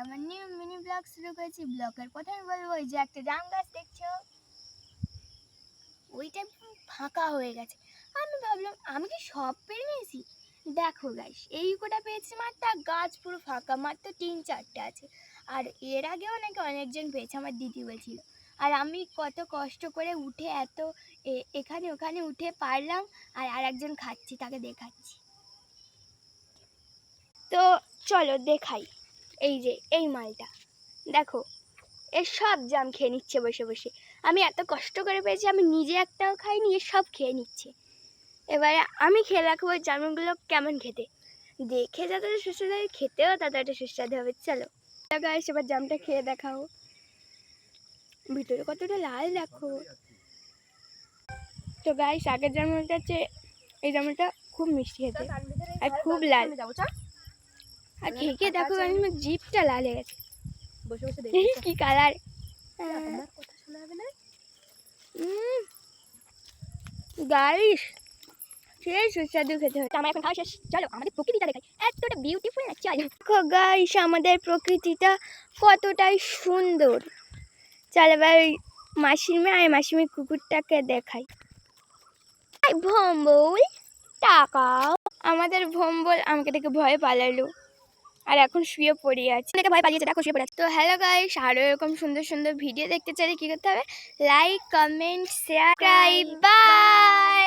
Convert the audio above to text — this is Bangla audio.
আমার নিউ মিনি ব্লগ শুরু করেছি। ব্লগের প্রথমে বলবো এই যে একটা জাম গাছ দেখছো, ওইটা ফাঁকা হয়ে গেছে। আমি ভাবলাম আমি কি সব পেরে নিয়েছি। দেখো গাইস, এই কোটা পেয়েছি মাত্র, গাছ পুরো ফাঁকা, মাত্র 3-4টে আছে। আর এর আগেও নাকি অনেকজন পেয়েছে, আমার দিদি বলছিল। আর আমি কত কষ্ট করে উঠে এত এখানে ওখানে উঠে পারলাম, আর একজন খাচ্ছি, তাকে দেখাচ্ছি। তো চলো দেখাই। এই যে এই মালটা দেখো, এর সব জাম খেয়ে নিচ্ছে বসে বসে। আমি এত কষ্ট করে পেয়েছি, আমি নিজে একটাও খাইনি, এর সব খেয়ে নিচ্ছে। এবারে আমি খেয়ে রাখবো জামগুলো কেমন খেতে, দেখে যতটা সুস্বাদু হবে খেতেও ততটা সুস্বাদু হবে। চলো গাইস, এবার জামটা খেয়ে দেখাও, ভিতরে কতটা লাল দেখো। তো গাইস, আগের জামটা হচ্ছে, এই জামটা খুব মিষ্টি খেতে আর খুব লাল। আর খেয়ে খেয়ে দেখো আমার জিভটা লাল হয়ে গেছে, বসে বসে দেখি কি কালার। আমার কথা শোনা হবে না গাইস, সেই সুস্বাদু খেতে হয়। আমার এখন খাওয়া শেষ, চলো আমাদের প্রকৃতিটা দেখাই, এতটা বিউটিফুল না। চলো দেখো গাইস, আমাদের প্রকৃতিটা কতটাই সুন্দর। চলো এবার মাসিমির কুকুরটাকে দেখাই। ভম্বল টাকাও, আমাদের ভম্বল আমাকে দেখে ভয়ে পালালো আর এখন শুয়ে পড়ে আছে, দেখে ভয় পালিয়েছে, দেখো শুয়ে পড়ে আছে। তো হ্যালো গাইস, আরও এরকম সুন্দর সুন্দর ভিডিও দেখতে চাইলে কী করতে হবে? Like, comment, share, by.